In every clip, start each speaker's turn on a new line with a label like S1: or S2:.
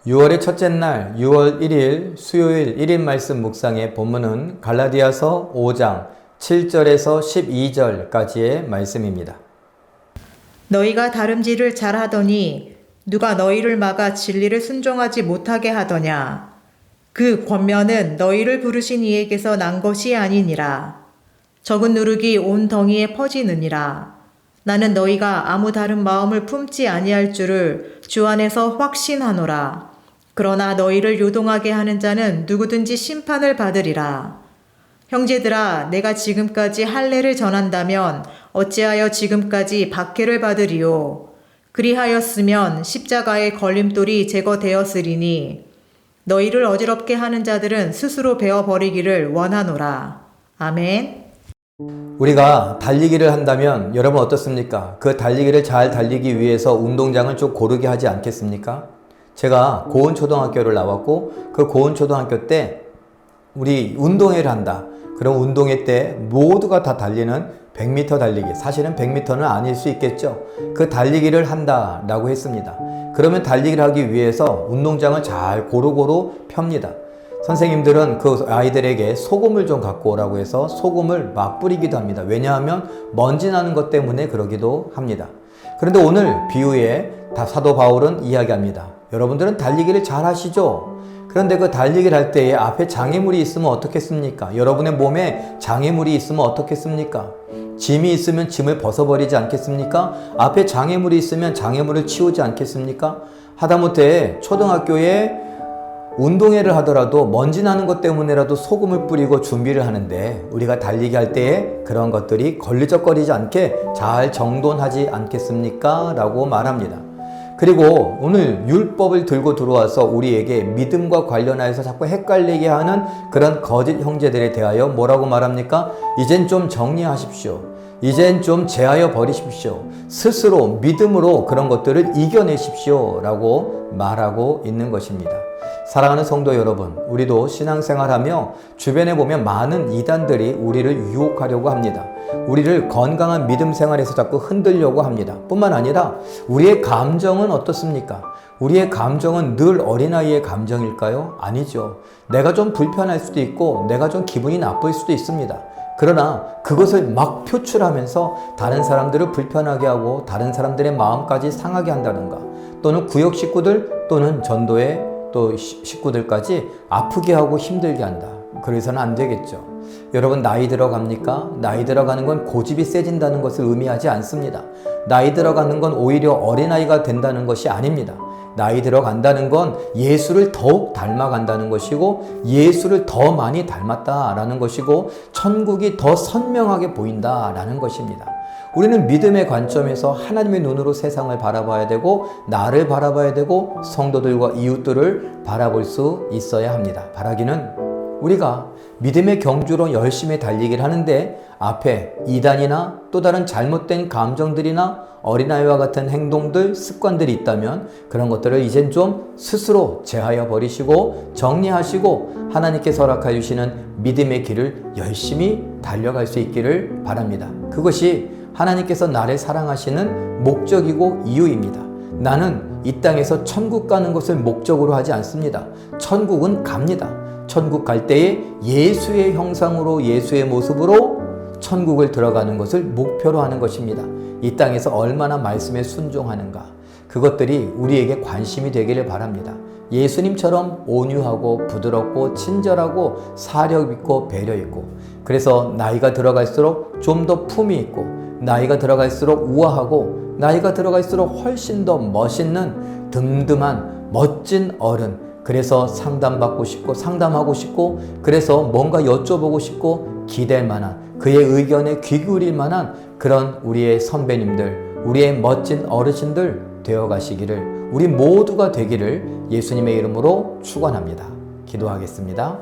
S1: 6월의 첫째 날 6월 1일 수요일 1인 말씀 묵상의 본문은 갈라디아서 5장 7절에서 12절까지의 말씀입니다.
S2: 너희가 다름질을 잘하더니 누가 너희를 막아 진리를 순종하지 못하게 하더냐. 그 권면은 너희를 부르신 이에게서 난 것이 아니니라. 적은 누룩이 온 덩이에 퍼지느니라. 나는 너희가 아무 다른 마음을 품지 아니할 줄을 주 안에서 확신하노라. 그러나 너희를 요동하게 하는 자는 누구든지 심판을 받으리라. 형제들아, 내가 지금까지 할례를 전한다면 어찌하여 지금까지 박해를 받으리요. 그리하였으면 십자가의 걸림돌이 제거되었으리니 너희를 어지럽게 하는 자들은 스스로 베어버리기를 원하노라. 아멘.
S1: 우리가 달리기를 한다면 여러분 어떻습니까? 그 달리기를 잘 달리기 위해서 운동장을 좀 고르게 하지 않겠습니까? 제가 고은초등학교를 나왔고 그 고은초등학교 때 우리 운동회를 한다. 그럼 운동회 때 모두가 다 달리는 100m 달리기, 사실은 100m는 아닐 수 있겠죠. 그 달리기를 한다라고 했습니다. 그러면 달리기를 하기 위해서 운동장을 잘 고루고루 펴니다. 선생님들은 그 아이들에게 소금을 좀 갖고 오라고 해서 소금을 막 뿌리기도 합니다. 왜냐하면 먼지 나는 것 때문에 그러기도 합니다. 그런데 오늘 비유에 사도 바울은 이야기합니다. 여러분들은 달리기를 잘 하시죠? 그런데 그 달리기를 할 때에 앞에 장애물이 있으면 어떻겠습니까? 여러분의 몸에 장애물이 있으면 어떻겠습니까? 짐이 있으면 짐을 벗어버리지 않겠습니까? 앞에 장애물이 있으면 장애물을 치우지 않겠습니까? 하다못해 초등학교에 운동회를 하더라도 먼지 나는 것 때문에라도 소금을 뿌리고 준비를 하는데 우리가 달리기 할 때에 그런 것들이 걸리적거리지 않게 잘 정돈하지 않겠습니까? 라고 말합니다. 그리고 오늘 율법을 들고 들어와서 우리에게 믿음과 관련해서 자꾸 헷갈리게 하는 그런 거짓 형제들에 대하여 뭐라고 말합니까? 이젠 좀 정리하십시오. 이젠 좀 제하여 버리십시오. 스스로 믿음으로 그런 것들을 이겨내십시오. 라고 말하고 있는 것입니다. 사랑하는 성도 여러분, 우리도 신앙생활하며 주변에 보면 많은 이단들이 우리를 유혹하려고 합니다. 우리를 건강한 믿음 생활에서 자꾸 흔들려고 합니다. 뿐만 아니라 우리의 감정은 어떻습니까? 우리의 감정은 늘 어린아이의 감정일까요? 아니죠. 내가 좀 불편할 수도 있고 내가 좀 기분이 나쁠 수도 있습니다. 그러나 그것을 막 표출하면서 다른 사람들을 불편하게 하고 다른 사람들의 마음까지 상하게 한다든가, 또는 구역 식구들 또는 전도의 또 식구들까지 아프게 하고 힘들게 한다. 그래서는 안 되겠죠. 여러분, 나이 들어갑니까? 나이 들어가는 건 고집이 세진다는 것을 의미하지 않습니다. 나이 들어가는 건 오히려 어린아이가 된다는 것이 아닙니다. 나이 들어간다는 건 예수를 더욱 닮아간다는 것이고 예수를 더 많이 닮았다라는 것이고 천국이 더 선명하게 보인다라는 것입니다. 우리는 믿음의 관점에서 하나님의 눈으로 세상을 바라봐야 되고 나를 바라봐야 되고 성도들과 이웃들을 바라볼 수 있어야 합니다. 바라기는 우리가 믿음의 경주로 열심히 달리기를 하는데 앞에 이단이나 또 다른 잘못된 감정들이나 어린아이와 같은 행동들, 습관들이 있다면 그런 것들을 이젠 좀 스스로 제하여 버리시고 정리하시고 하나님께서 허락해 주시는 믿음의 길을 열심히 달려갈 수 있기를 바랍니다. 그것이 하나님께서 나를 사랑하시는 목적이고 이유입니다. 나는 이 땅에서 천국 가는 것을 목적으로 하지 않습니다. 천국은 갑니다. 천국 갈 때에 예수의 형상으로 예수의 모습으로 천국을 들어가는 것을 목표로 하는 것입니다. 이 땅에서 얼마나 말씀에 순종하는가, 그것들이 우리에게 관심이 되기를 바랍니다. 예수님처럼 온유하고 부드럽고 친절하고 사력 있고 배려 있고, 그래서 나이가 들어갈수록 좀 더 품이 있고 나이가 들어갈수록 우아하고 나이가 들어갈수록 훨씬 더 멋있는 듬듬한 멋진 어른, 그래서 상담받고 싶고 상담하고 싶고 그래서 뭔가 여쭤보고 싶고 기댈 만한, 그의 의견에 귀 기울일 만한 그런 우리의 선배님들, 우리의 멋진 어르신들 되어 가시기를, 우리 모두가 되기를 예수님의 이름으로 축원합니다. 기도하겠습니다.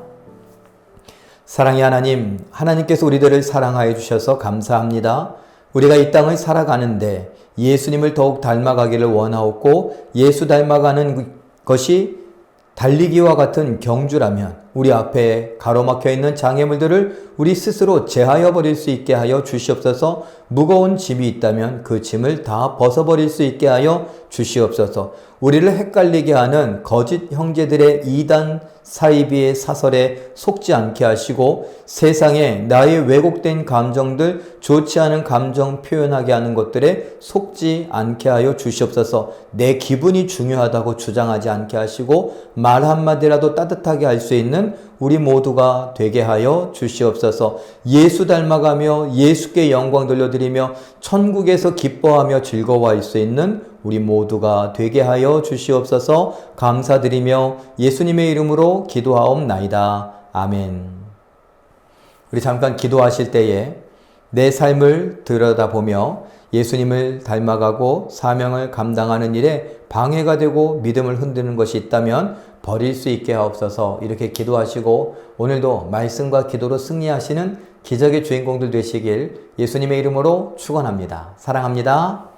S1: 사랑의 하나님, 하나님께서 우리들을 사랑하여 주셔서 감사합니다. 우리가 이 땅을 살아가는데 예수님을 더욱 닮아가기를 원하옵고 예수 닮아가는 것이 달리기와 같은 경주라면 우리 앞에 가로막혀 있는 장애물들을 우리 스스로 제하여 버릴 수 있게 하여 주시옵소서. 무거운 짐이 있다면 그 짐을 다 벗어버릴 수 있게 하여 주시옵소서. 우리를 헷갈리게 하는 거짓 형제들의 이단 사이비의 사설에 속지 않게 하시고 세상에 나의 왜곡된 감정들, 좋지 않은 감정 표현하게 하는 것들에 속지 않게 하여 주시옵소서. 내 기분이 중요하다고 주장하지 않게 하시고 말 한마디라도 따뜻하게 할 수 있는 우리 모두가 되게 하여 주시옵소서. 예수 닮아가며 예수께 영광 돌려드리며 천국에서 기뻐하며 즐거워할 수 있는 우리 모두가 되게 하여 주시옵소서. 감사드리며 예수님의 이름으로 기도하옵나이다. 아멘. 우리 잠깐 기도하실 때에 내 삶을 들여다보며 예수님을 닮아가고 사명을 감당하는 일에 방해가 되고 믿음을 흔드는 것이 있다면 버릴 수 있게 하옵소서. 이렇게 기도하시고 오늘도 말씀과 기도로 승리하시는 기적의 주인공들 되시길 예수님의 이름으로 축원합니다. 사랑합니다.